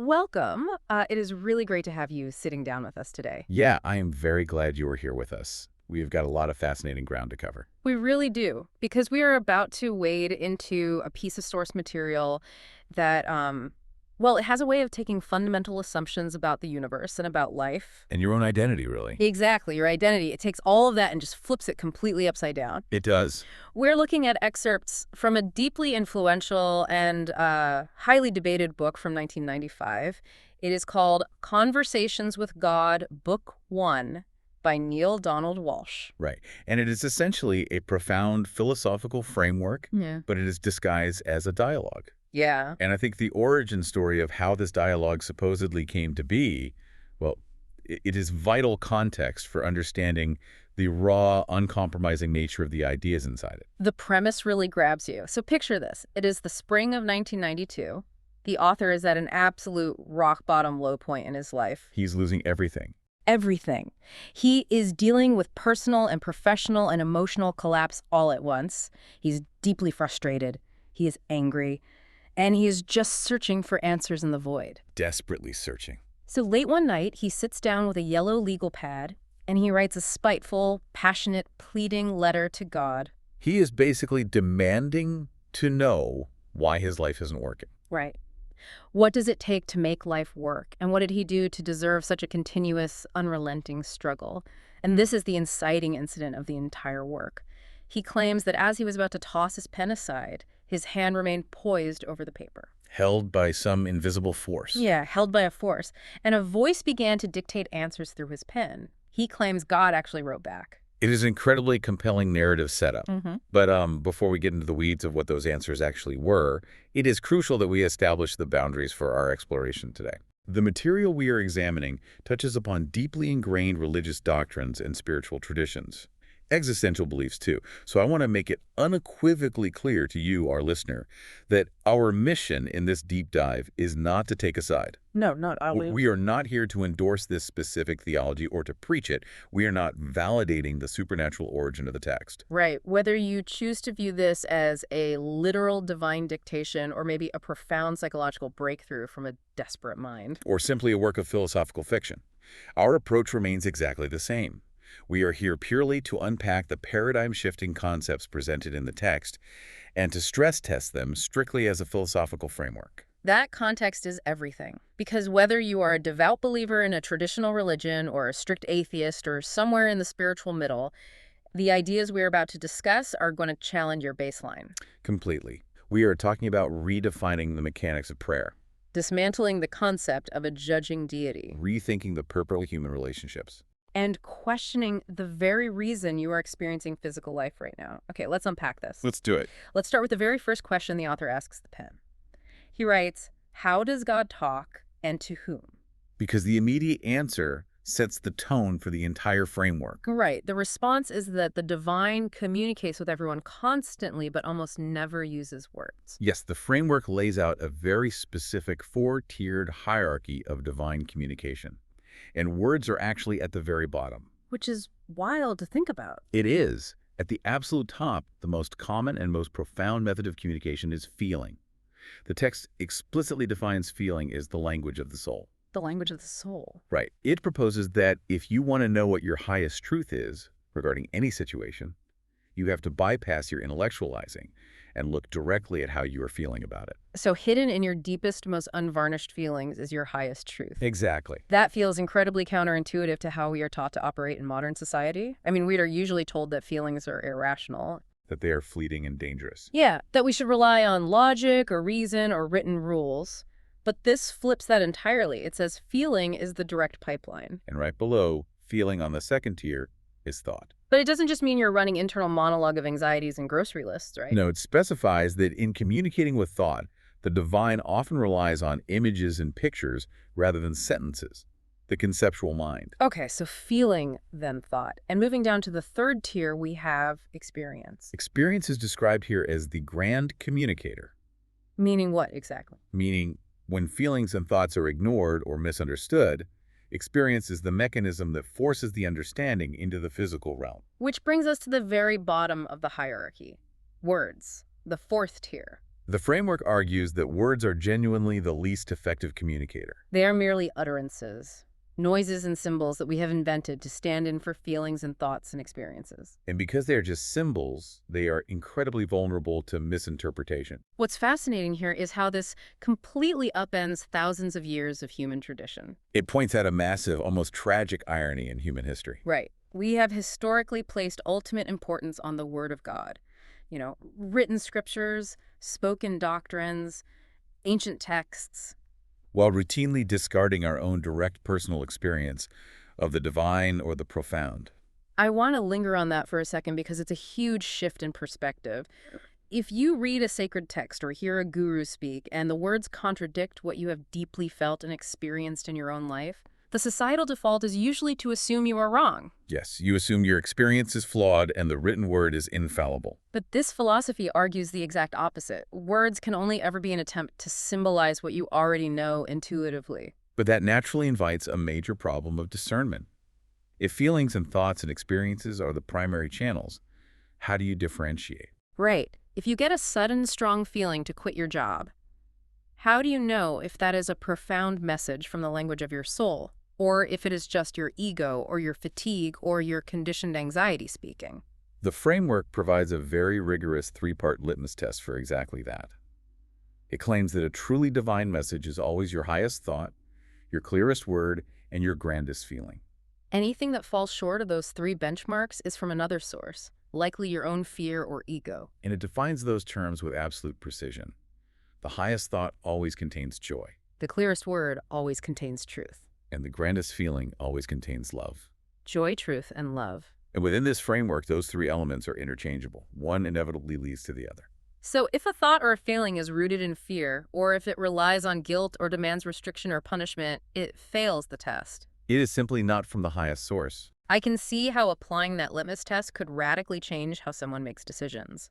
Welcome. It is really great to have you sitting down with us today. Yeah, I am very glad you are here with us. We've got a lot of fascinating ground to cover. We really do, because we are about to wade into a piece of source material that, well, it has a way of taking fundamental assumptions about the universe and about life. And your own identity, really. Exactly, your identity. It takes all of that and just flips it completely upside down. It does. We're looking at excerpts from a deeply influential and highly debated book from 1995. It is called Conversations with God, Book 1 by Neale Donald Walsch. Right. And it is essentially a profound philosophical framework, Yeah. but it is disguised as a dialogue. Yeah. And I think the origin story of how this dialogue supposedly came to be, well, it is vital context for understanding the raw, uncompromising nature of the ideas inside it. The premise really grabs you. So picture this. It is the spring of 1992. The author is at an absolute rock-bottom low point in his life. He's losing everything. Everything. He is dealing with personal and professional and emotional collapse all at once. He's deeply frustrated. He is angry. And he is just searching for answers in the void. Desperately searching. So late one night, he sits down with a yellow legal pad, and he writes a spiteful, passionate, pleading letter to God. He is basically demanding to know why his life isn't working. Right. What does it take to make life work? And what did he do to deserve such a continuous, unrelenting struggle? And this is the inciting incident of the entire work. He claims that as he was about to toss his pen aside, his hand remained poised over the paper. Held by some invisible force. Yeah, held by a force. And a voice began to dictate answers through his pen. He claims God actually wrote back. It is an incredibly compelling narrative setup. But before we get into the weeds of what those answers actually were, it is crucial that we establish the boundaries for our exploration today. The material we are examining touches upon deeply ingrained religious doctrines and spiritual traditions. Existential beliefs, too. So I want to make it unequivocally clear to you, our listener, that our mission in this deep dive is not to take a side. No, not always. We are not here to endorse this specific theology or to preach it. We are not validating the supernatural origin of the text. Right. Whether you choose to view this as a literal divine dictation or maybe a profound psychological breakthrough from a desperate mind. Or simply a work of philosophical fiction. Our approach remains exactly the same. We are here purely to unpack the paradigm-shifting concepts presented in the text and to stress test them strictly as a philosophical framework. That context is everything. Because whether you are a devout believer in a traditional religion or a strict atheist or somewhere in the spiritual middle, the ideas we're about to discuss are going to challenge your baseline. Completely. We are talking about redefining the mechanics of prayer. Dismantling the concept of a judging deity. Rethinking the purpose of human relationships. And questioning the very reason you are experiencing physical life right now. Okay, let's unpack this. Let's do it. Let's start with the very first question the author asks the pen. He writes, how does God talk and to whom? Because the immediate answer sets the tone for the entire framework. Right. The response is that the divine communicates with everyone constantly, but almost never uses words. Yes, the framework lays out a very specific four-tiered hierarchy of divine communication. And words are actually at the very bottom. Which is wild to think about. It is. At the absolute top, the most common and most profound method of communication is feeling. The text explicitly defines feeling as the language of the soul. The language of the soul. Right. It proposes that if you want to know what your highest truth is regarding any situation, you have to bypass your intellectualizing and look directly at how you are feeling about it. So hidden in your deepest, most unvarnished feelings is your highest truth. Exactly. That feels incredibly counterintuitive to how we are taught to operate in modern society. I mean, we are usually told that feelings are irrational. That they are fleeting and dangerous. Yeah, that we should rely on logic or reason or written rules. But this flips that entirely. It says feeling is the direct pipeline. And right below, feeling on the second tier, is thought. But it doesn't just mean you're running internal monologue of anxieties and grocery lists, right? No, it specifies that in communicating with thought, the divine often relies on images and pictures rather than sentences, the conceptual mind. Okay, so feeling, then thought. And moving down to the third tier, we have experience. Experience is described here as the grand communicator. Meaning what exactly? Meaning, when feelings and thoughts are ignored or misunderstood, experience is the mechanism that forces the understanding into the physical realm. Which brings us to the very bottom of the hierarchy. Words, the fourth tier. The framework argues that words are genuinely the least effective communicator. They are merely utterances, noises and symbols that we have invented to stand in for feelings and thoughts and experiences. And because they are just symbols, they are incredibly vulnerable to misinterpretation. What's fascinating here is how this completely upends thousands of years of human tradition. It points out a massive, almost tragic irony in human history. Right. We have historically placed ultimate importance on the Word of God. Written scriptures, spoken doctrines, ancient texts. While routinely discarding our own direct personal experience of the divine or the profound. I want to linger on that for a second because it's a huge shift in perspective. If you read a sacred text or hear a guru speak and the words contradict what you have deeply felt and experienced in your own life, the societal default is usually to assume you are wrong. Yes, you assume your experience is flawed and the written word is infallible. But this philosophy argues the exact opposite. Words can only ever be an attempt to symbolize what you already know intuitively. But that naturally invites a major problem of discernment. If feelings and thoughts and experiences are the primary channels, how do you differentiate? Right. If you get a sudden, strong feeling to quit your job, how do you know if that is a profound message from the language of your soul, or if it is just your ego or your fatigue or your conditioned anxiety speaking? The framework provides a very rigorous three-part litmus test for exactly that. It claims that a truly divine message is always your highest thought, your clearest word, and your grandest feeling. Anything that falls short of those three benchmarks is from another source, likely your own fear or ego. And it defines those terms with absolute precision. The highest thought always contains joy. The clearest word always contains truth. And the grandest feeling always contains love. Joy, truth, and love. And within this framework, those three elements are interchangeable. One inevitably leads to the other. So if a thought or a feeling is rooted in fear, or if it relies on guilt or demands restriction or punishment, it fails the test. It is simply not from the highest source. I can see how applying that litmus test could radically change how someone makes decisions.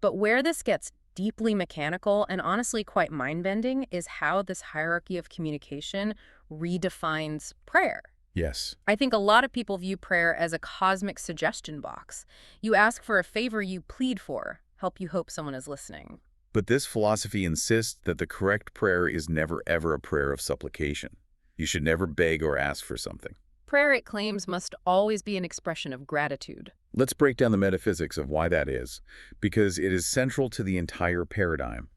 But where this gets deeply mechanical and honestly quite mind-bending is how this hierarchy of communication redefines prayer. Yes. I think a lot of people view prayer as a cosmic suggestion box. You ask for a favor, you plead for, help you hope someone is listening. But this philosophy insists that the correct prayer is never ever a prayer of supplication. You should never beg or ask for something. Prayer, it claims, must always be an expression of gratitude. Let's break down the metaphysics of why that is, because it is central to the entire paradigm.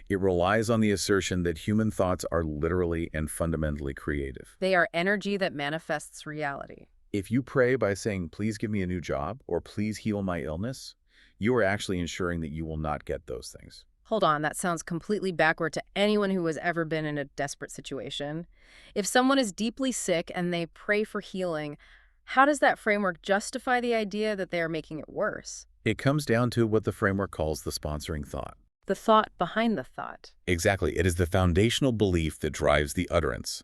It relies on the assertion that human thoughts are literally and fundamentally creative. They are energy that manifests reality. If you pray by saying, please give me a new job, or please heal my illness, you are actually ensuring that you will not get those things. Hold on, that sounds completely backward to anyone who has ever been in a desperate situation. If someone is deeply sick and they pray for healing, how does that framework justify the idea that they are making it worse? It comes down to what the framework calls the sponsoring thought. The thought behind the thought. Exactly. It is the foundational belief that drives the utterance.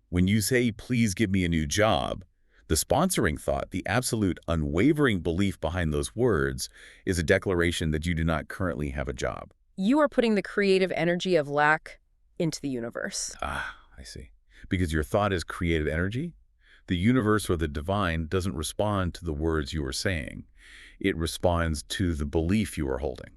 When you say, please give me a new job, the sponsoring thought, the absolute unwavering belief behind those words, is a declaration that you do not currently have a job. You are putting the creative energy of lack into the universe. Ah, I see. Because your thought is creative energy, the universe or the divine doesn't respond to the words you are saying. It responds to the belief you are holding.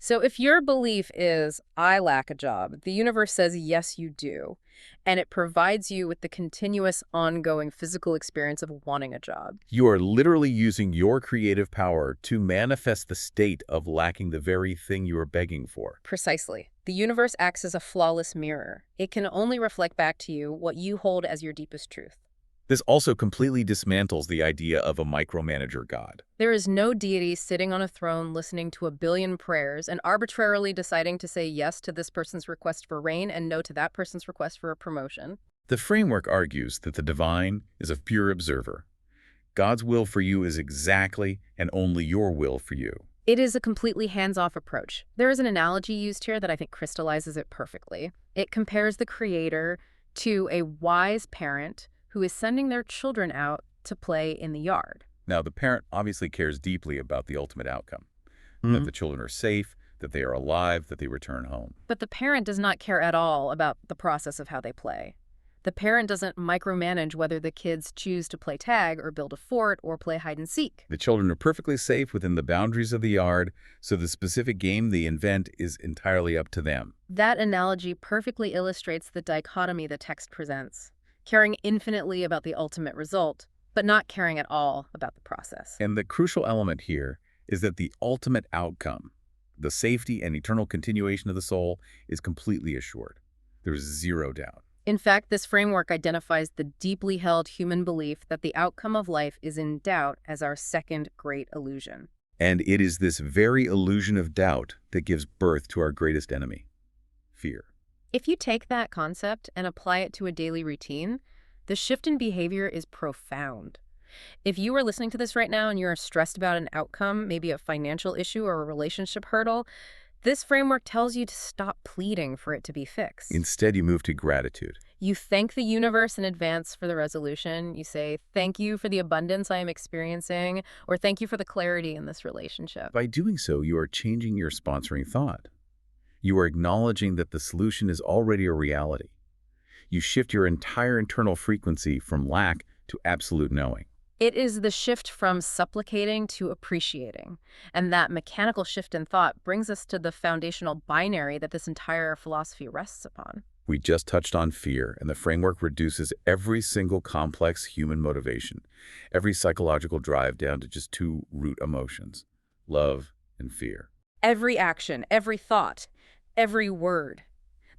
So if your belief is, I lack a job, the universe says, yes, you do. And it provides you with the continuous, ongoing physical experience of wanting a job. You are literally using your creative power to manifest the state of lacking the very thing you are begging for. Precisely. The universe acts as a flawless mirror. It can only reflect back to you what you hold as your deepest truth. This also completely dismantles the idea of a micromanager God. There is no deity sitting on a throne listening to a billion prayers and arbitrarily deciding to say yes to this person's request for rain and no to that person's request for a promotion. The framework argues that the divine is a pure observer. God's will for you is exactly and only your will for you. It is a completely hands-off approach. There is an analogy used here that I think crystallizes it perfectly. It compares the creator to a wise parent who is sending their children out to play in the yard. Now, the parent obviously cares deeply about the ultimate outcome, that the children are safe, that they are alive, that they return home. But the parent does not care at all about the process of how they play. The parent doesn't micromanage whether the kids choose to play tag or build a fort or play hide and seek. The children are perfectly safe within the boundaries of the yard, so the specific game they invent is entirely up to them. That analogy perfectly illustrates the dichotomy the text presents, caring infinitely about the ultimate result, but not caring at all about the process. And the crucial element here is that the ultimate outcome, the safety and eternal continuation of the soul, is completely assured. There's zero doubt. In fact, this framework identifies the deeply held human belief that the outcome of life is in doubt as our second great illusion. And it is this very illusion of doubt that gives birth to our greatest enemy, fear. If you take that concept and apply it to a daily routine, the shift in behavior is profound. If you are listening to this right now and you're stressed about an outcome, maybe a financial issue or a relationship hurdle, this framework tells you to stop pleading for it to be fixed. Instead, you move to gratitude. You thank the universe in advance for the resolution. You say, thank you for the abundance I am experiencing, or thank you for the clarity in this relationship. By doing so, you are changing your sponsoring thought. You are acknowledging that the solution is already a reality. You shift your entire internal frequency from lack to absolute knowing. It is the shift from supplicating to appreciating. And that mechanical shift in thought brings us to the foundational binary that this entire philosophy rests upon. We just touched on fear, and the framework reduces every single complex human motivation, every psychological drive down to just two root emotions, love and fear. Every action, every thought, every word.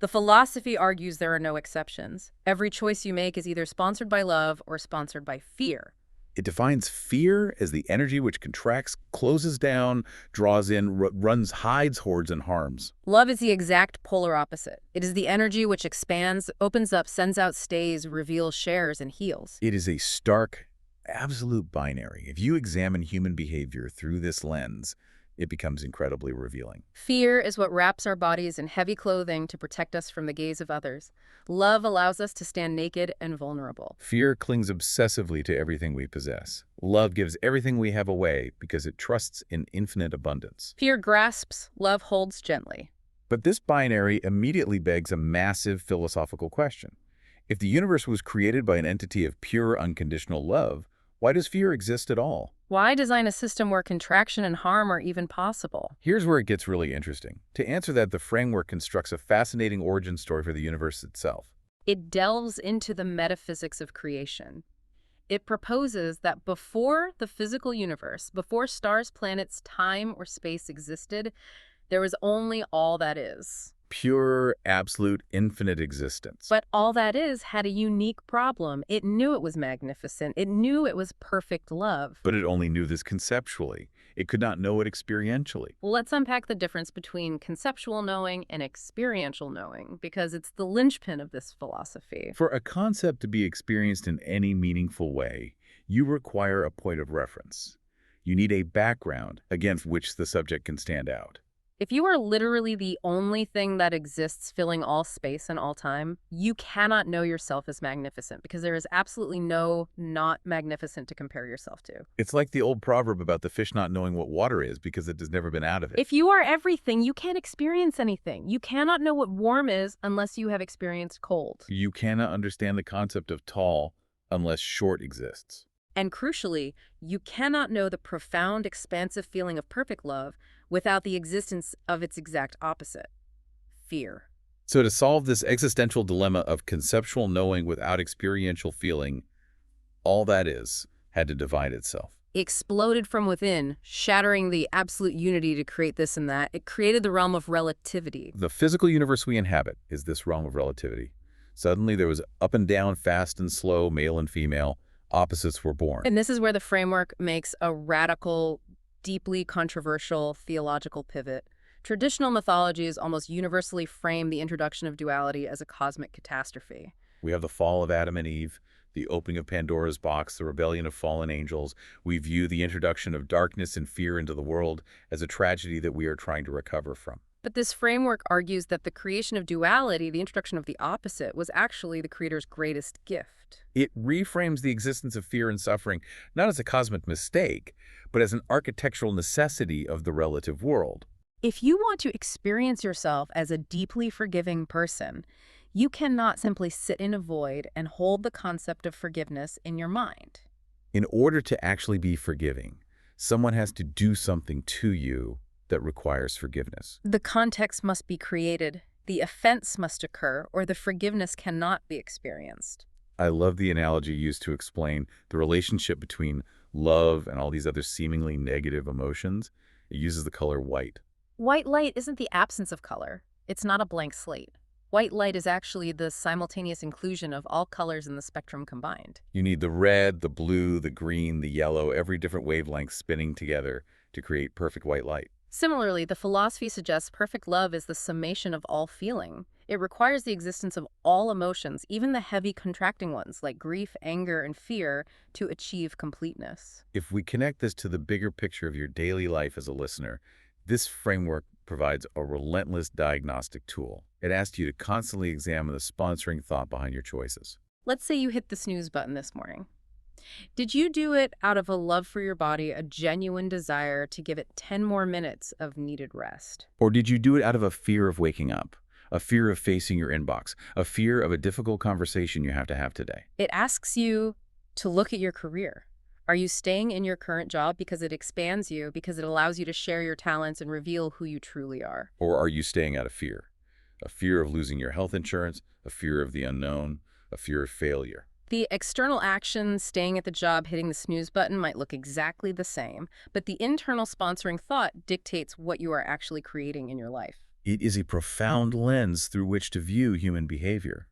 The philosophy argues there are no exceptions. Every choice you make is either sponsored by love or sponsored by fear. It defines fear as the energy which contracts, closes down, draws in, runs, hides, hoards, and harms. Love is the exact polar opposite. It is the energy which expands, opens up, sends out, stays, reveals, shares, and heals. It is a stark, absolute binary. If you examine human behavior through this lens, it becomes incredibly revealing. Fear is what wraps our bodies in heavy clothing to protect us from the gaze of others. Love allows us to stand naked and vulnerable. Fear clings obsessively to everything we possess. Love gives everything we have away because it trusts in infinite abundance. Fear grasps, love holds gently. But this binary immediately begs a massive philosophical question. If the universe was created by an entity of pure, unconditional love, why does fear exist at all? Why design a system where contraction and harm are even possible? Here's where it gets really interesting. To answer that, the framework constructs a fascinating origin story for the universe itself. It delves into the metaphysics of creation. It proposes that before the physical universe, before stars, planets, time, or space existed, there was only all that is. Pure, absolute, infinite existence. But all that is had a unique problem. It knew it was magnificent. It knew it was perfect love. But it only knew this conceptually. It could not know it experientially. Well, let's unpack the difference between conceptual knowing and experiential knowing, because it's the linchpin of this philosophy. For a concept to be experienced in any meaningful way, you require a point of reference. You need a background against which the subject can stand out. If you are literally the only thing that exists filling all space and all time, you cannot know yourself as magnificent because there is absolutely no not magnificent to compare yourself to. It's like the old proverb about the fish not knowing what water is because it has never been out of it. If you are everything, you can't experience anything. You cannot know what warm is unless you have experienced cold. You cannot understand the concept of tall unless short exists. And crucially, you cannot know the profound, expansive feeling of perfect love without the existence of its exact opposite, fear. So to solve this existential dilemma of conceptual knowing without experiential feeling, all that is had to divide itself. It exploded from within, shattering the absolute unity to create this and that. It created the realm of relativity. The physical universe we inhabit is this realm of relativity. Suddenly there was up and down, fast and slow, male and female. Opposites were born. And this is where the framework makes a radical, deeply controversial theological pivot. Traditional mythologies almost universally frame the introduction of duality as a cosmic catastrophe. We have the fall of Adam and Eve, the opening of Pandora's box, the rebellion of fallen angels. We view the introduction of darkness and fear into the world as a tragedy that we are trying to recover from. But this framework argues that the creation of duality, the introduction of the opposite, was actually the creator's greatest gift. It reframes the existence of fear and suffering not as a cosmic mistake, but as an architectural necessity of the relative world. If you want to experience yourself as a deeply forgiving person, You cannot simply sit in a void and hold the concept of forgiveness in your mind. In order to actually be forgiving, someone has to do something to you that requires forgiveness. The context must be created, the offense must occur, or the forgiveness cannot be experienced. I love the analogy used to explain the relationship between love and all these other seemingly negative emotions. It uses the color white. White light isn't the absence of color. It's not a blank slate. White light is actually the simultaneous inclusion of all colors in the spectrum combined. You need the red, the blue, the green, the yellow, every different wavelength spinning together to create perfect white light. Similarly, the philosophy suggests perfect love is the summation of all feeling. It requires the existence of all emotions, even the heavy contracting ones like grief, anger, and fear, to achieve completeness. If we connect this to the bigger picture of your daily life as a listener, this framework provides a relentless diagnostic tool. It asks you to constantly examine the sponsoring thought behind your choices. Let's say you hit the snooze button this morning. Did you do it out of a love for your body, a genuine desire to give it 10 more minutes of needed rest? Or did you do it out of a fear of waking up, a fear of facing your inbox, a fear of a difficult conversation you have to have today? It asks you to look at your career. Are you staying in your current job because it expands you, because it allows you to share your talents and reveal who you truly are? Or are you staying out of fear? A fear of losing your health insurance, a fear of the unknown, a fear of failure. The external action, staying at the job, hitting the snooze button, might look exactly the same, but the internal sponsoring thought dictates what you are actually creating in your life. It is a profound lens through which to view human behavior.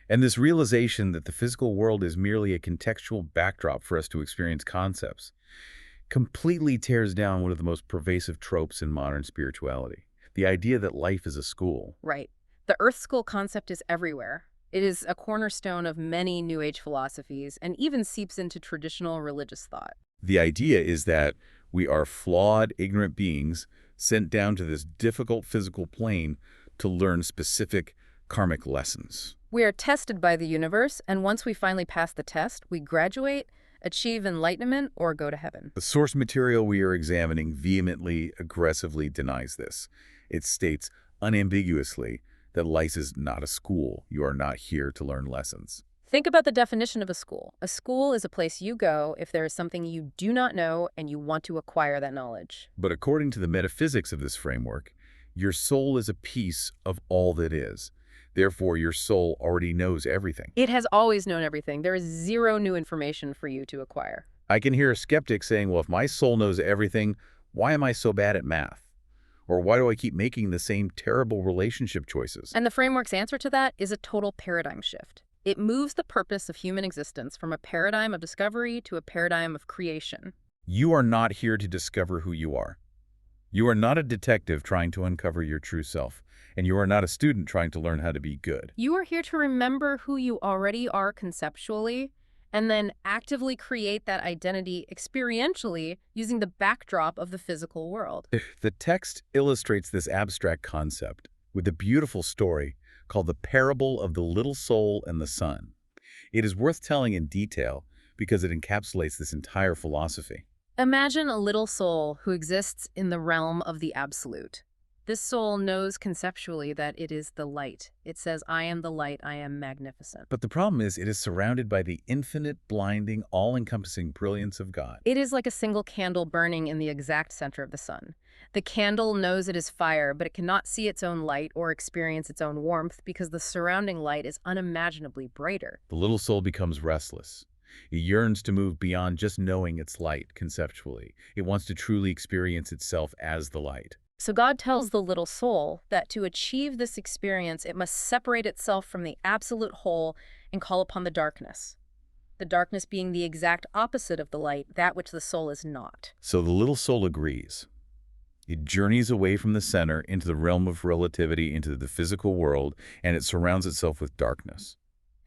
And this realization that the physical world is merely a contextual backdrop for us to experience concepts completely tears down one of the most pervasive tropes in modern spirituality, the idea that life is a school. Right. The Earth School concept is everywhere. It is a cornerstone of many New Age philosophies and even seeps into traditional religious thought. The idea is that we are flawed, ignorant beings sent down to this difficult physical plane to learn specific karmic lessons. We are tested by the universe, and once we finally pass the test, we graduate, achieve enlightenment, or go to heaven. The source material we are examining vehemently, aggressively denies this. It states unambiguously that life is not a school. You are not here to learn lessons. Think about the definition of a school. A school is a place you go if there is something you do not know and you want to acquire that knowledge. But according to the metaphysics of this framework, your soul is a piece of all that is. Therefore, your soul already knows everything. It has always known everything. There is zero new information for you to acquire. I can hear a skeptic saying, well, if my soul knows everything, why am I so bad at math? Or why do I keep making the same terrible relationship choices? And the framework's answer to that is a total paradigm shift. It moves the purpose of human existence from a paradigm of discovery to a paradigm of creation. You are not here to discover who you are. You are not a detective trying to uncover your true self, and you are not a student trying to learn how to be good. You are here to remember who you already are conceptually, and then actively create that identity experientially using the backdrop of the physical world. The text illustrates this abstract concept with a beautiful story called The Parable of the Little Soul and the Sun. It is worth telling in detail because it encapsulates this entire philosophy. Imagine a little soul who exists in the realm of the absolute. This soul knows conceptually that it is the light. It says, I am the light, I am magnificent. But the problem is it is surrounded by the infinite, blinding, all-encompassing brilliance of God. It is like a single candle burning in the exact center of the sun. The candle knows it is fire, but it cannot see its own light or experience its own warmth because the surrounding light is unimaginably brighter. The little soul becomes restless. It yearns to move beyond just knowing its light conceptually. It wants to truly experience itself as the light. So God tells the little soul that to achieve this experience, it must separate itself from the absolute whole and call upon the darkness being the exact opposite of the light, that which the soul is not. So the little soul agrees. It journeys away from the center into the realm of relativity, into the physical world, and it surrounds itself with darkness.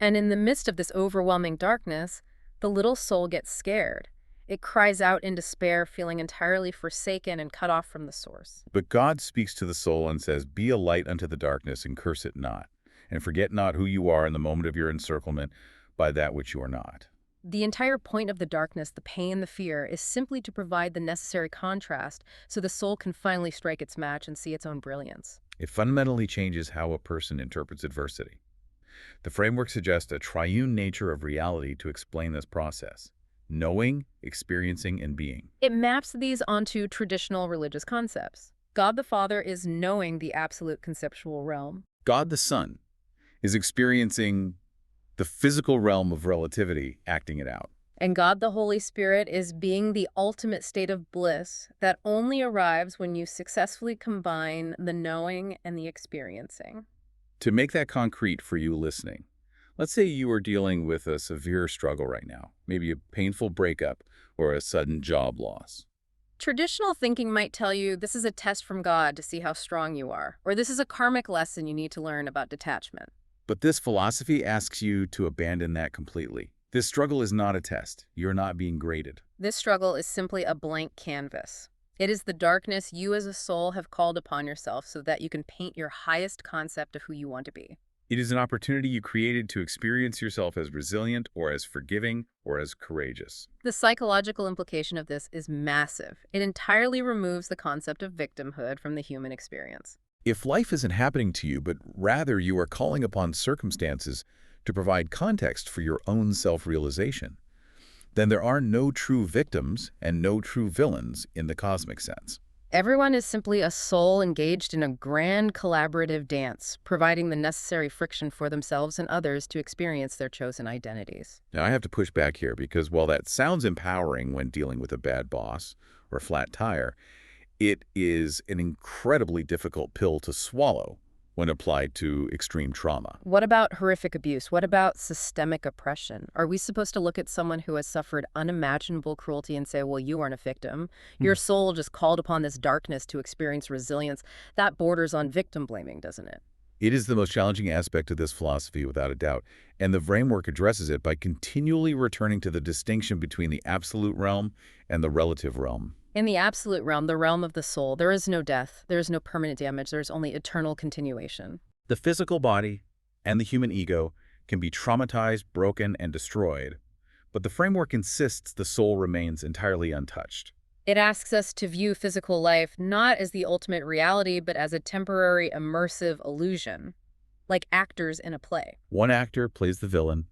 And in the midst of this overwhelming darkness, the little soul gets scared. It cries out in despair, feeling entirely forsaken and cut off from the source. But God speaks to the soul and says, be a light unto the darkness and curse it not, and forget not who you are in the moment of your encirclement by that which you are not. The entire point of the darkness, the pain, the fear, is simply to provide the necessary contrast so the soul can finally strike its match and see its own brilliance. It fundamentally changes how a person interprets adversity. The framework suggests a triune nature of reality to explain this process: knowing, experiencing, and being. It maps these onto traditional religious concepts. God the Father is knowing the absolute conceptual realm. God the Son is experiencing the physical realm of relativity, acting it out. And God the Holy Spirit is being the ultimate state of bliss that only arrives when you successfully combine the knowing and the experiencing. To make that concrete for you listening, let's say you are dealing with a severe struggle right now, maybe a painful breakup or a sudden job loss. Traditional thinking might tell you this is a test from God to see how strong you are, or this is a karmic lesson you need to learn about detachment. But this philosophy asks you to abandon that completely. This struggle is not a test. You're not being graded. This struggle is simply a blank canvas. It is the darkness you as a soul have called upon yourself so that you can paint your highest concept of who you want to be. It is an opportunity you created to experience yourself as resilient or as forgiving or as courageous. The psychological implication of this is massive. It entirely removes the concept of victimhood from the human experience. If life isn't happening to you, but rather you are calling upon circumstances to provide context for your own self-realization, then there are no true victims and no true villains in the cosmic sense. Everyone is simply a soul engaged in a grand collaborative dance, providing the necessary friction for themselves and others to experience their chosen identities. Now, I have to push back here because while that sounds empowering when dealing with a bad boss or a flat tire, it is an incredibly difficult pill to swallow when applied to extreme trauma. What about horrific abuse? What about systemic oppression? Are we supposed to look at someone who has suffered unimaginable cruelty and say, well, you aren't a victim? Your soul just called upon this darkness to experience resilience. That borders on victim blaming, doesn't it? It is the most challenging aspect of this philosophy, without a doubt, and the framework addresses it by continually returning to the distinction between the absolute realm and the relative realm. In the absolute realm, the realm of the soul, there is no death, there is no permanent damage, there is only eternal continuation. The physical body and the human ego can be traumatized, broken, and destroyed, but the framework insists the soul remains entirely untouched. It asks us to view physical life not as the ultimate reality, but as a temporary, immersive illusion, like actors in a play. One actor plays the villain,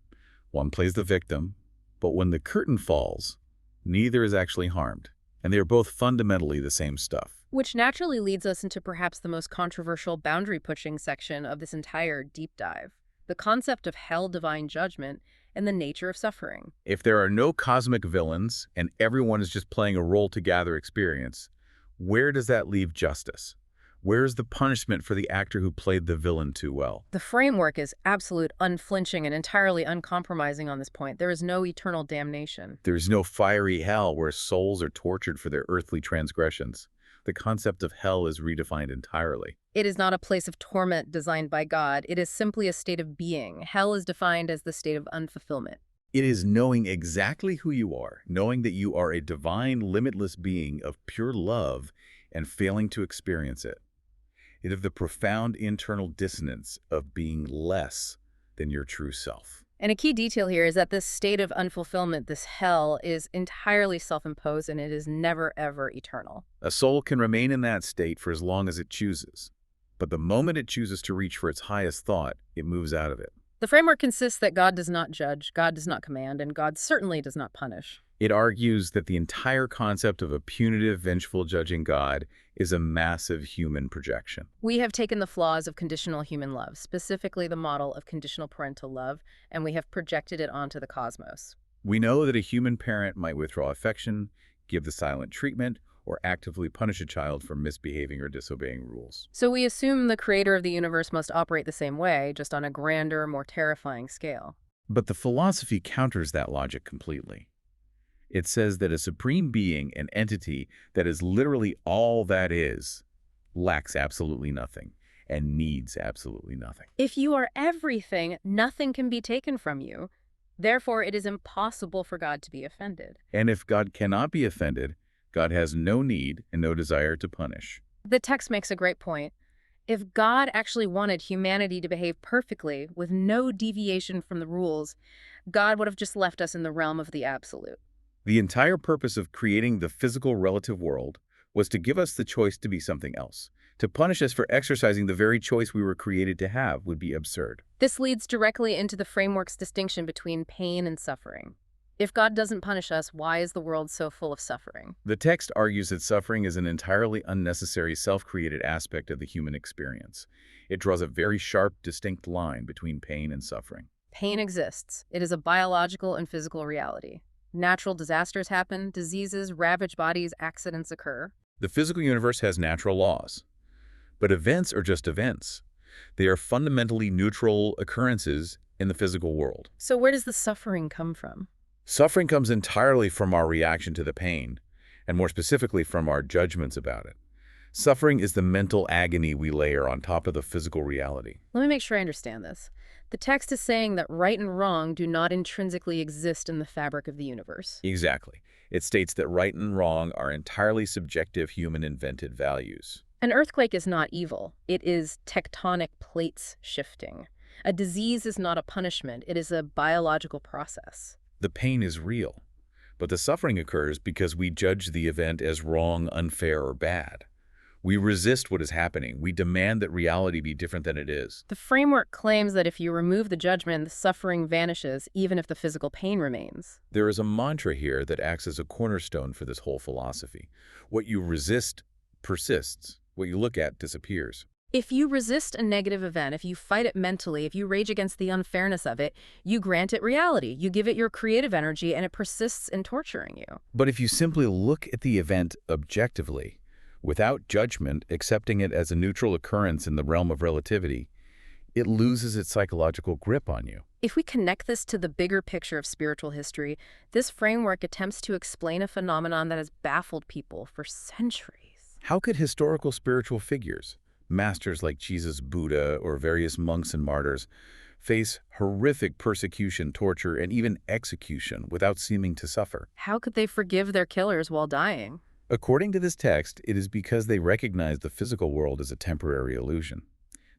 one plays the victim, but when the curtain falls, neither is actually harmed, and they are both fundamentally the same stuff. Which naturally leads us into perhaps the most controversial boundary-pushing section of this entire deep dive, the concept of hell, divine judgment, and the nature of suffering. If there are no cosmic villains and everyone is just playing a role to gather experience, where does that leave justice? Where is the punishment for the actor who played the villain too well? The framework is absolute, unflinching, and entirely uncompromising on this point. There is no eternal damnation. There is no fiery hell where souls are tortured for their earthly transgressions. The concept of hell is redefined entirely. It is not a place of torment designed by God. It is simply a state of being. Hell is defined as the state of unfulfillment. It is knowing exactly who you are, knowing that you are a divine, limitless being of pure love and failing to experience it. It is the profound internal dissonance of being less than your true self. And a key detail here is that this state of unfulfillment, this hell, is entirely self-imposed and it is never, ever eternal. A soul can remain in that state for as long as it chooses, but the moment it chooses to reach for its highest thought, it moves out of it. The framework insists that God does not judge, God does not command, and God certainly does not punish. It argues that the entire concept of a punitive, vengeful, judging God is a massive human projection. We have taken the flaws of conditional human love, specifically the model of conditional parental love, and we have projected it onto the cosmos. We know that a human parent might withdraw affection, give the silent treatment, or actively punish a child for misbehaving or disobeying rules. So we assume the creator of the universe must operate the same way, just on a grander, more terrifying scale. But the philosophy counters that logic completely. It says that a supreme being, an entity that is literally all that is, lacks absolutely nothing and needs absolutely nothing. If you are everything, nothing can be taken from you. Therefore, it is impossible for God to be offended. And if God cannot be offended, God has no need and no desire to punish. The text makes a great point. If God actually wanted humanity to behave perfectly, with no deviation from the rules, God would have just left us in the realm of the absolute. The entire purpose of creating the physical relative world was to give us the choice to be something else, To punish us for exercising the very choice we were created to have would be absurd. This leads directly into the framework's distinction between pain and suffering. If God doesn't punish us, why is the world so full of suffering? The text argues that suffering is an entirely unnecessary self-created aspect of the human experience. It draws a very sharp, distinct line between pain and suffering. Pain exists. It is a biological and physical reality. Natural disasters happen, diseases ravage bodies, accidents occur. The physical universe has natural laws. But events are just events. They are fundamentally neutral occurrences in the physical world. So where does the suffering come from? Suffering comes entirely from our reaction to the pain, and more specifically from our judgments about it. Suffering is the mental agony we layer on top of the physical reality. Let me make sure I understand this. The text is saying that right and wrong do not intrinsically exist in the fabric of the universe. Exactly. It states that right and wrong are entirely subjective human-invented values. An earthquake is not evil. It is tectonic plates shifting. A disease is not a punishment. It is a biological process. The pain is real, but the suffering occurs because we judge the event as wrong, unfair, or bad. We resist what is happening. We demand that reality be different than it is. The framework claims that if you remove the judgment, the suffering vanishes, even if the physical pain remains. There is a mantra here that acts as a cornerstone for this whole philosophy. What you resist persists. What you look at disappears. If you resist a negative event, if you fight it mentally, if you rage against the unfairness of it, you grant it reality. You give it your creative energy, and it persists in torturing you. But if you simply look at the event objectively, without judgment, accepting it as a neutral occurrence in the realm of relativity, it loses its psychological grip on you. If we connect this to the bigger picture of spiritual history, this framework attempts to explain a phenomenon that has baffled people for centuries. How could historical spiritual figures, masters like Jesus, Buddha, or various monks and martyrs, face horrific persecution, torture, and even execution without seeming to suffer? How could they forgive their killers while dying? According to this text, it is because they recognize the physical world as a temporary illusion.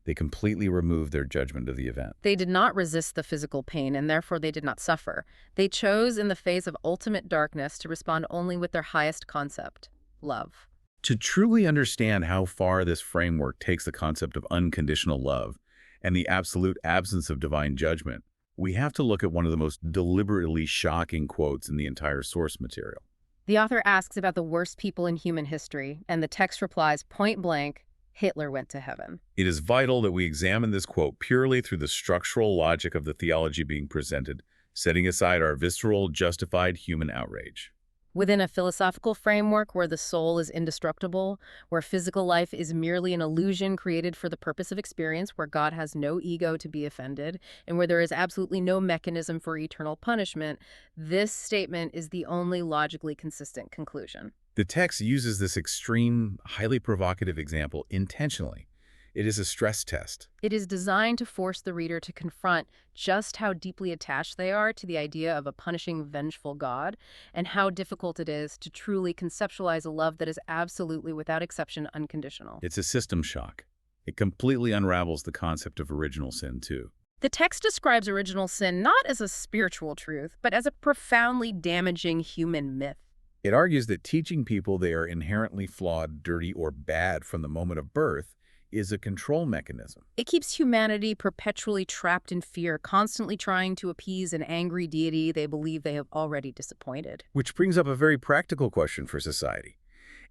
They completely remove their judgment of the event. They did not resist the physical pain, and therefore they did not suffer. They chose, in the face of ultimate darkness, to respond only with their highest concept, love. To truly understand how far this framework takes the concept of unconditional love and the absolute absence of divine judgment, we have to look at one of the most deliberately shocking quotes in the entire source material. The author asks about the worst people in human history, and the text replies point blank, Hitler went to heaven. It is vital that we examine this quote purely through the structural logic of the theology being presented, setting aside our visceral, justified human outrage. Within a philosophical framework where the soul is indestructible, where physical life is merely an illusion created for the purpose of experience, where God has no ego to be offended, and where there is absolutely no mechanism for eternal punishment, this statement is the only logically consistent conclusion. The text uses this extreme, highly provocative example intentionally. It is a stress test. It is designed to force the reader to confront just how deeply attached they are to the idea of a punishing, vengeful God, and how difficult it is to truly conceptualize a love that is absolutely, without exception, unconditional. It's a system shock. It completely unravels the concept of original sin, too. The text describes original sin not as a spiritual truth, but as a profoundly damaging human myth. It argues that teaching people they are inherently flawed, dirty, or bad from the moment of birth is a control mechanism. It keeps humanity perpetually trapped in fear, constantly trying to appease an angry deity they believe they have already disappointed. Which brings up a very practical question for society.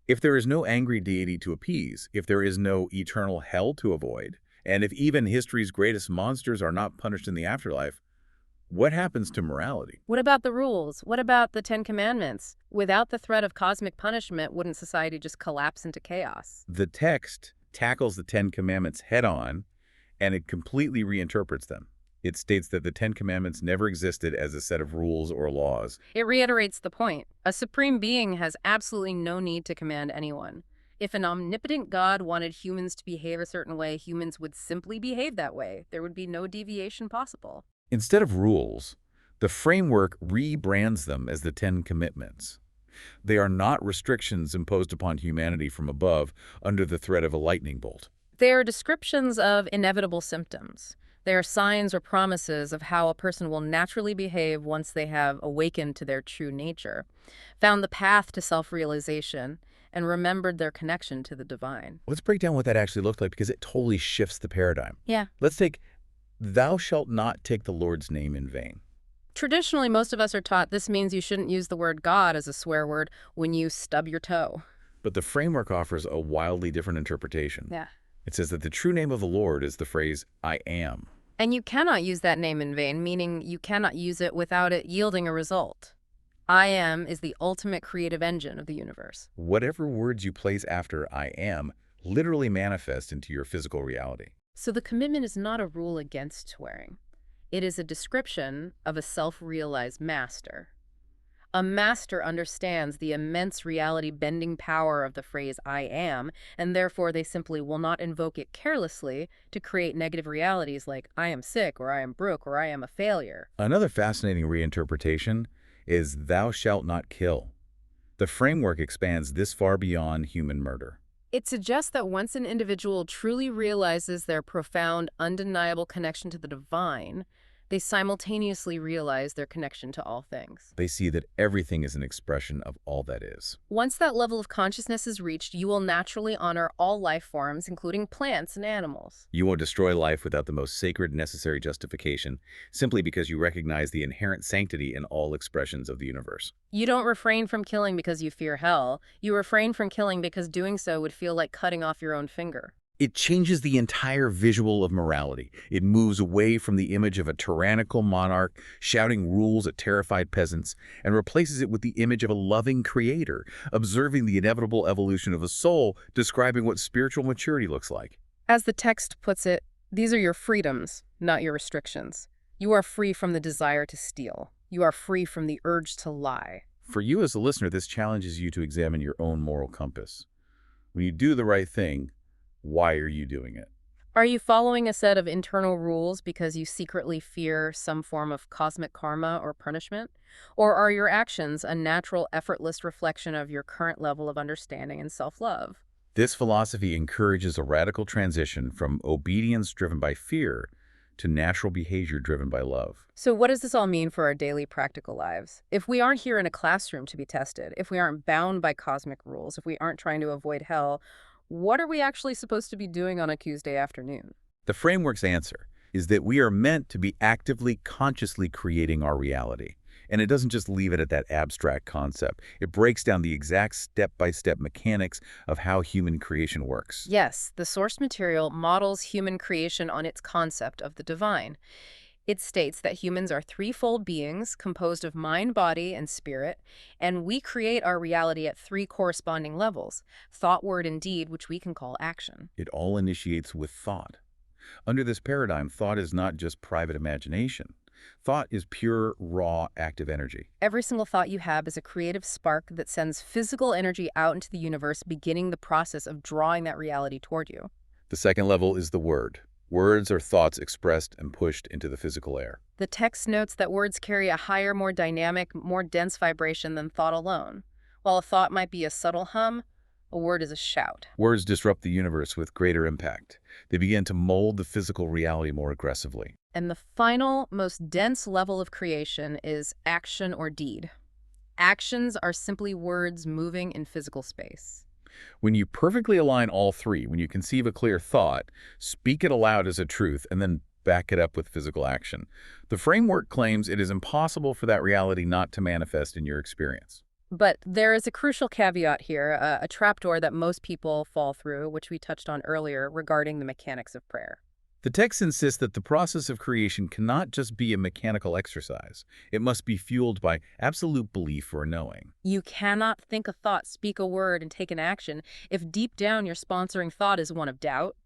If there is no angry deity to appease, if there is no eternal hell to avoid, and if even history's greatest monsters are not punished in the afterlife, what happens to morality? What about the rules? What about the Ten Commandments? Without the threat of cosmic punishment, wouldn't society just collapse into chaos? The text tackles the Ten Commandments head-on, and it completely reinterprets them. It states that the Ten Commandments never existed as a set of rules or laws. It reiterates the point. A supreme being has absolutely no need to command anyone. If an omnipotent God wanted humans to behave a certain way, humans would simply behave that way. There would be no deviation possible. Instead of rules, the framework rebrands them as the Ten Commitments. They are not restrictions imposed upon humanity from above under the threat of a lightning bolt. They are descriptions of inevitable symptoms. They are signs or promises of how a person will naturally behave once they have awakened to their true nature, found the path to self-realization, and remembered their connection to the divine. Let's break down what that actually looked like because it totally shifts the paradigm. Yeah. Let's take, thou shalt not take the Lord's name in vain. Traditionally, most of us are taught this means you shouldn't use the word God as a swear word when you stub your toe. But the framework offers a wildly different interpretation. Yeah. It says that the true name of the Lord is the phrase, I am. And you cannot use that name in vain, meaning you cannot use it without it yielding a result. I am is the ultimate creative engine of the universe. Whatever words you place after I am literally manifest into your physical reality. So the commitment is not a rule against swearing. It is a description of a self-realized master. A master understands the immense reality-bending power of the phrase I am, and therefore they simply will not invoke it carelessly to create negative realities like I am sick, or I am broke, or I am a failure. Another fascinating reinterpretation is thou shalt not kill. The framework expands this far beyond human murder. It suggests that once an individual truly realizes their profound, undeniable connection to the divine, they simultaneously realize their connection to all things. They see that everything is an expression of all that is. Once that level of consciousness is reached, you will naturally honor all life forms, including plants and animals. You won't destroy life without the most sacred necessary justification, simply because you recognize the inherent sanctity in all expressions of the universe. You don't refrain from killing because you fear hell. You refrain from killing because doing so would feel like cutting off your own finger. It changes the entire visual of morality. It moves away from the image of a tyrannical monarch shouting rules at terrified peasants and replaces it with the image of a loving creator, observing the inevitable evolution of a soul, describing what spiritual maturity looks like. As the text puts it, these are your freedoms, not your restrictions. You are free from the desire to steal. You are free from the urge to lie. For you as a listener, this challenges you to examine your own moral compass. When you do the right thing, why are you doing it? Are you following a set of internal rules because you secretly fear some form of cosmic karma or punishment? Or are your actions a natural, effortless reflection of your current level of understanding and self-love? This philosophy encourages a radical transition from obedience driven by fear to natural behavior driven by love. So what does this all mean for our daily practical lives? If we aren't here in a classroom to be tested, if we aren't bound by cosmic rules, if we aren't trying to avoid hell, what are we actually supposed to be doing on a Tuesday afternoon? The framework's answer is that we are meant to be actively, consciously creating our reality. And it doesn't just leave it at that abstract concept. It breaks down the exact step-by-step mechanics of how human creation works. Yes, the source material models human creation on its concept of the divine. It states that humans are threefold beings composed of mind, body, and spirit, and we create our reality at three corresponding levels: thought, word, and deed, which we can call action. It all initiates with thought. Under this paradigm, thought is not just private imagination. Thought is pure, raw, active energy. Every single thought you have is a creative spark that sends physical energy out into the universe, beginning the process of drawing that reality toward you. The second level is the word. Words are thoughts expressed and pushed into the physical air. The text notes that words carry a higher, more dynamic, more dense vibration than thought alone. While a thought might be a subtle hum, a word is a shout. Words disrupt the universe with greater impact. They begin to mold the physical reality more aggressively. And the final, most dense level of creation is action or deed. Actions are simply words moving in physical space. When you perfectly align all three, when you conceive a clear thought, speak it aloud as a truth, and then back it up with physical action, the framework claims it is impossible for that reality not to manifest in your experience. But there is a crucial caveat here, a trapdoor that most people fall through, which we touched on earlier regarding the mechanics of prayer. The text insists that the process of creation cannot just be a mechanical exercise. It must be fueled by absolute belief or knowing. You cannot think a thought, speak a word, and take an action if deep down your sponsoring thought is one of doubt.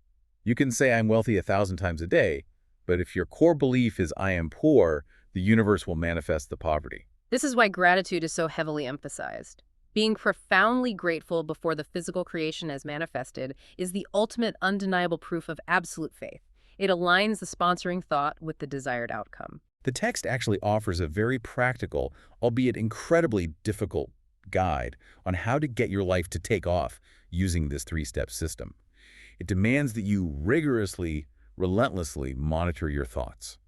You can say I'm wealthy 1,000 times a day, but if your core belief is I am poor, the universe will manifest the poverty. This is why gratitude is so heavily emphasized. Being profoundly grateful before the physical creation has manifested is the ultimate undeniable proof of absolute faith. It aligns the sponsoring thought with the desired outcome. The text actually offers a very practical, albeit incredibly difficult, guide on how to get your life to take off using this three-step system. It demands that you rigorously, relentlessly monitor your thoughts.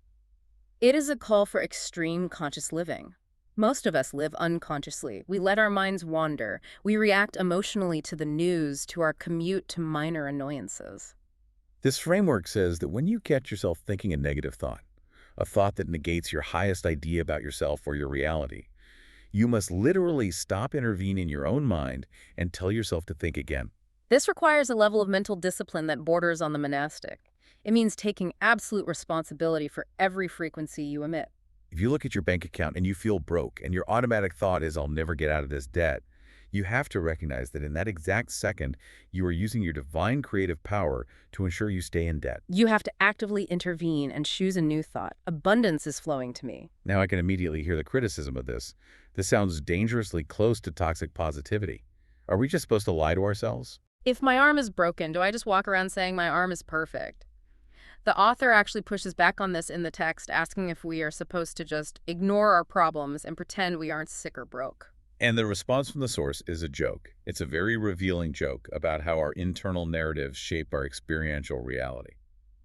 It is a call for extreme conscious living. Most of us live unconsciously. We let our minds wander. We react emotionally to the news, to our commute, to minor annoyances. This framework says that when you catch yourself thinking a negative thought, a thought that negates your highest idea about yourself or your reality, you must literally stop intervening in your own mind and tell yourself to think again. This requires a level of mental discipline that borders on the monastic. It means taking absolute responsibility for every frequency you emit. If you look at your bank account and you feel broke and your automatic thought is, I'll never get out of this debt, you have to recognize that in that exact second, you are using your divine creative power to ensure you stay in debt. You have to actively intervene and choose a new thought. Abundance is flowing to me. Now I can immediately hear the criticism of this. This sounds dangerously close to toxic positivity. Are we just supposed to lie to ourselves? If my arm is broken, do I just walk around saying my arm is perfect? The author actually pushes back on this in the text, asking if we are supposed to just ignore our problems and pretend we aren't sick or broke. And the response from the source is a joke. It's a very revealing joke about how our internal narratives shape our experiential reality.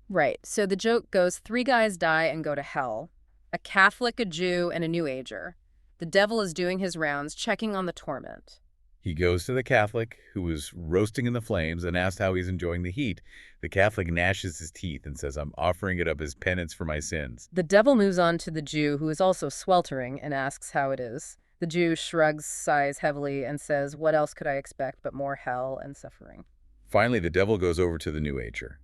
Right, so the joke goes, 3 guys die and go to hell. A Catholic, a Jew, and a New Ager. The devil is doing his rounds, checking on the torment. He goes to the Catholic, who was roasting in the flames, and asks how he's enjoying the heat. The Catholic gnashes his teeth and says, I'm offering it up as penance for my sins. The devil moves on to the Jew, who is also sweltering, and asks how it is. The Jew shrugs, sighs heavily, and says, what else could I expect but more hell and suffering? Finally, the devil goes over to the New Ager.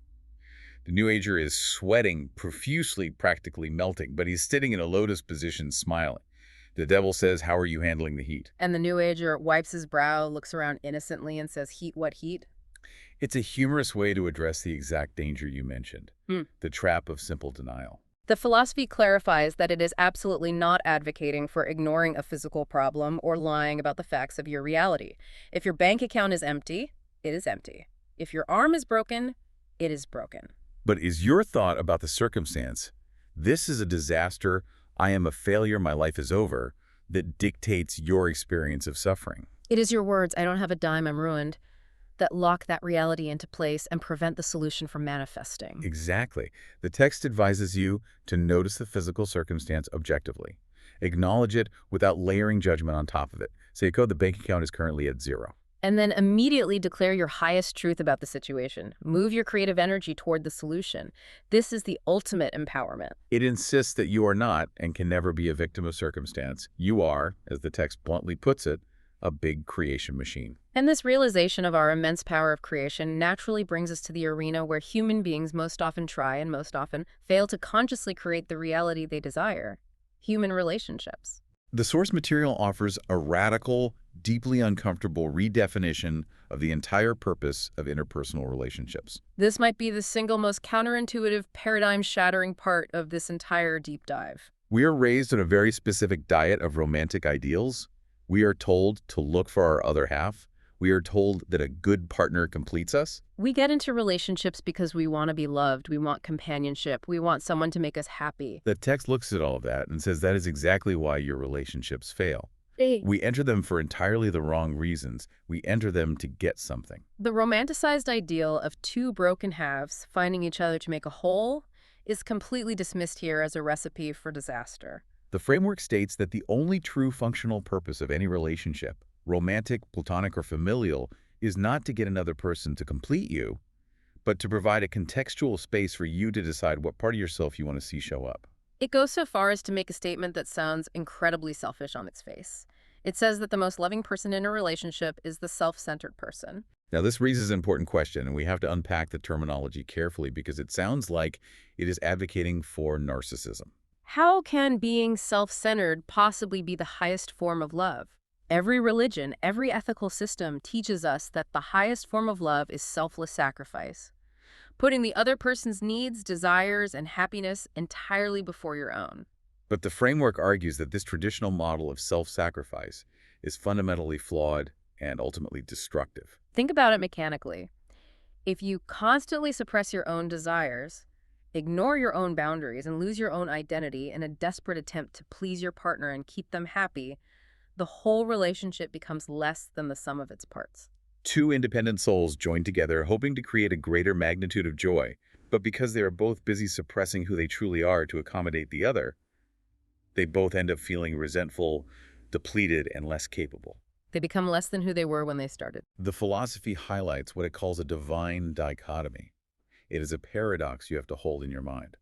The New Ager is sweating profusely, practically melting, but he's sitting in a lotus position, smiling. The devil says, how are you handling the heat? And the New Ager wipes his brow, looks around innocently, and says, heat what heat? It's a humorous way to address the exact danger you mentioned, the trap of simple denial. The philosophy clarifies that it is absolutely not advocating for ignoring a physical problem or lying about the facts of your reality. If your bank account is empty, it is empty. If your arm is broken, it is broken. But is your thought about the circumstance, this is a disaster, I am a failure, my life is over, that dictates your experience of suffering? It is your words, I don't have a dime, I'm ruined, that lock that reality into place and prevent the solution from manifesting. Exactly. The text advises you to notice the physical circumstance objectively. Acknowledge it without layering judgment on top of it. Say, the bank account is currently at 0. And then immediately declare your highest truth about the situation. Move your creative energy toward the solution. This is the ultimate empowerment. It insists that you are not and can never be a victim of circumstance. You are, as the text bluntly puts it, a big creation machine. And this realization of our immense power of creation naturally brings us to the arena where human beings most often try and most often fail to consciously create the reality they desire: human relationships. The source material offers a radical, deeply uncomfortable redefinition of the entire purpose of interpersonal relationships. This might be the single most counterintuitive, paradigm-shattering part of this entire deep dive. We are raised on a very specific diet of romantic ideals. We are told to look for our other half. We are told that a good partner completes us. We get into relationships because we want to be loved. We want companionship. We want someone to make us happy. The text looks at all of that and says that is exactly why your relationships fail. Hey. We enter them for entirely the wrong reasons. We enter them to get something. The romanticized ideal of 2 broken halves finding each other to make a whole is completely dismissed here as a recipe for disaster. The framework states that the only true functional purpose of any relationship, romantic, platonic, or familial, is not to get another person to complete you, but to provide a contextual space for you to decide what part of yourself you want to see show up. It goes so far as to make a statement that sounds incredibly selfish on its face. It says that the most loving person in a relationship is the self-centered person. Now, this raises an important question, and we have to unpack the terminology carefully because it sounds like it is advocating for narcissism. How can being self-centered possibly be the highest form of love? Every religion, every ethical system teaches us that the highest form of love is selfless sacrifice, putting the other person's needs, desires, and happiness entirely before your own. But the framework argues that this traditional model of self-sacrifice is fundamentally flawed and ultimately destructive. Think about it mechanically. If you constantly suppress your own desires, ignore your own boundaries, and lose your own identity in a desperate attempt to please your partner and keep them happy, the whole relationship becomes less than the sum of its parts. 2 independent souls join together, hoping to create a greater magnitude of joy, but because they are both busy suppressing who they truly are to accommodate the other, They both end up feeling resentful, depleted, and less capable. They become less than who they were when they started. The philosophy highlights what it calls a divine dichotomy. It is a paradox you have to hold in your mind.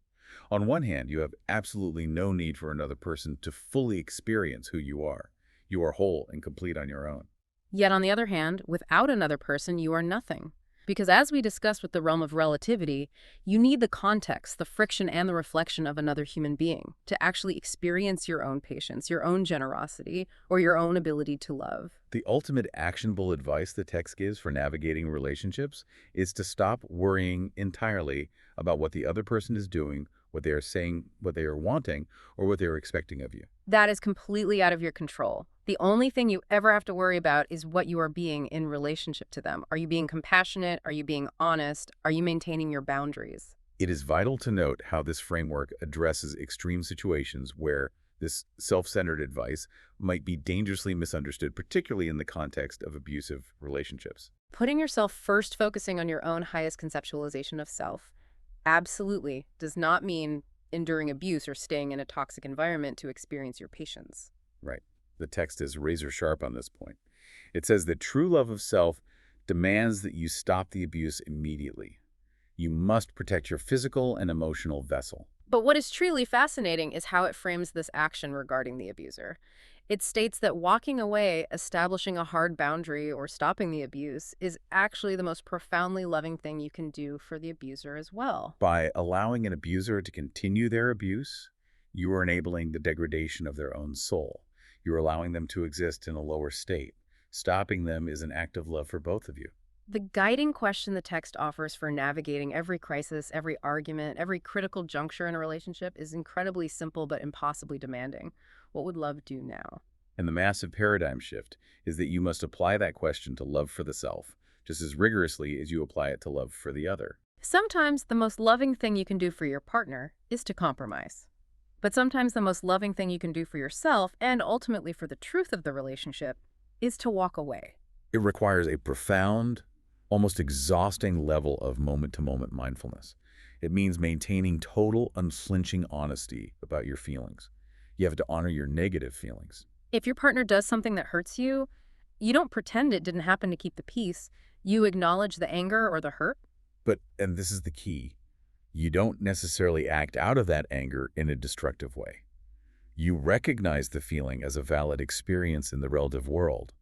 On one hand, you have absolutely no need for another person to fully experience who you are. You are whole and complete on your own. Yet on the other hand, without another person, you are nothing. Because as we discussed with the realm of relativity, you need the context, the friction, and the reflection of another human being to actually experience your own patience, your own generosity, or your own ability to love. The ultimate actionable advice the text gives for navigating relationships is to stop worrying entirely about what the other person is doing, what they are saying, what they are wanting, or what they are expecting of you. That is completely out of your control. The only thing you ever have to worry about is what you are being in relationship to them. Are you being compassionate? Are you being honest? Are you maintaining your boundaries? It is vital to note how this framework addresses extreme situations where this self-centered advice might be dangerously misunderstood, particularly in the context of abusive relationships. Putting yourself first, focusing on your own highest conceptualization of self, absolutely does not mean enduring abuse or staying in a toxic environment to experience your patience. Right. The text is razor sharp on this point. It says that true love of self demands that you stop the abuse immediately. You must protect your physical and emotional vessel. But what is truly fascinating is how it frames this action regarding the abuser. It states that walking away, establishing a hard boundary, or stopping the abuse is actually the most profoundly loving thing you can do for the abuser as well. By allowing an abuser to continue their abuse, you are enabling the degradation of their own soul. You're allowing them to exist in a lower state. Stopping them is an act of love for both of you. The guiding question the text offers for navigating every crisis, every argument, every critical juncture in a relationship is incredibly simple but impossibly demanding. What would love do now? And the massive paradigm shift is that you must apply that question to love for the self, just as rigorously as you apply it to love for the other. Sometimes the most loving thing you can do for your partner is to compromise. But sometimes the most loving thing you can do for yourself, and ultimately for the truth of the relationship, is to walk away. It requires a profound, almost exhausting level of moment-to-moment mindfulness. It means maintaining total, unflinching honesty about your feelings. You have to honor your negative feelings. If your partner does something that hurts you, you don't pretend it didn't happen to keep the peace. You acknowledge the anger or the hurt. But, and this is the key, you don't necessarily act out of that anger in a destructive way. You recognize the feeling as a valid experience in the relative world,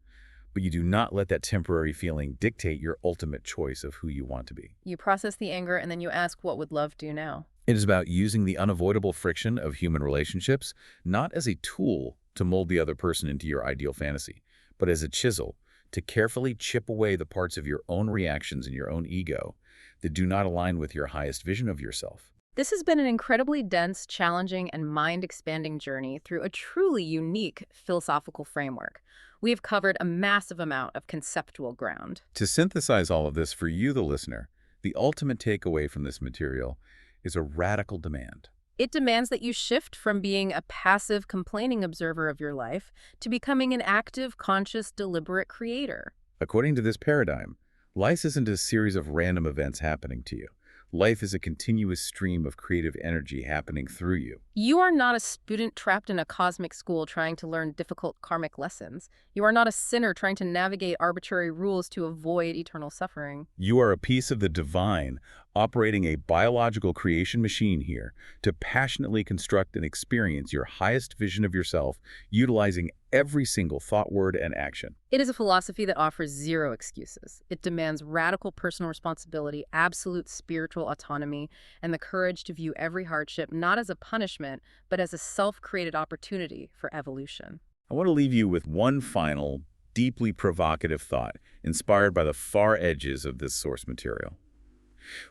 but you do not let that temporary feeling dictate your ultimate choice of who you want to be. You process the anger and then you ask, what would love do now? It is about using the unavoidable friction of human relationships not as a tool to mold the other person into your ideal fantasy, but as a chisel to carefully chip away the parts of your own reactions and your own ego that do not align with your highest vision of yourself. This has been an incredibly dense, challenging, and mind-expanding journey through a truly unique philosophical framework. We have covered a massive amount of conceptual ground. To synthesize all of this for you, the listener, the ultimate takeaway from this material is a radical demand. It demands that you shift from being a passive, complaining observer of your life to becoming an active, conscious, deliberate creator. According to this paradigm, life isn't a series of random events happening to you. Life is a continuous stream of creative energy happening through you. You are not a student trapped in a cosmic school trying to learn difficult karmic lessons. You are not a sinner trying to navigate arbitrary rules to avoid eternal suffering. You are a piece of the divine, operating a biological creation machine here to passionately construct and experience your highest vision of yourself, utilizing every single thought, word, and action. It is a philosophy that offers zero excuses. It demands radical personal responsibility, absolute spiritual autonomy, and the courage to view every hardship not as a punishment, but as a self-created opportunity for evolution. I want to leave you with one final, deeply provocative thought, inspired by the far edges of this source material.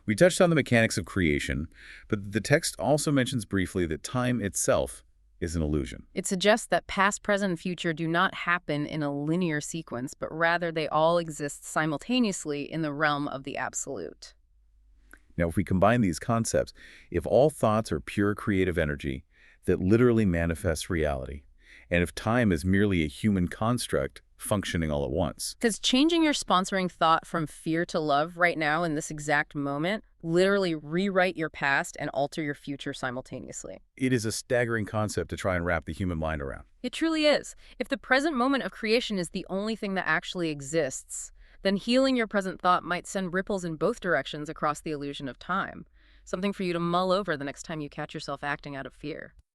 We touched on the mechanics of creation, but the text also mentions briefly that time itself is an illusion. It suggests that past, present, and future do not happen in a linear sequence, but rather they all exist simultaneously in the realm of the absolute. Now, if we combine these concepts, if all thoughts are pure creative energy that literally manifests reality, and if time is merely a human construct functioning all at once. Because changing your sponsoring thought from fear to love right now in this exact moment literally rewrite your past and alter your future simultaneously. It is a staggering concept to try and wrap the human mind around. It truly is. If the present moment of creation is the only thing that actually exists, then healing your present thought might send ripples in both directions across the illusion of time. Something for you to mull over the next time you catch yourself acting out of fear.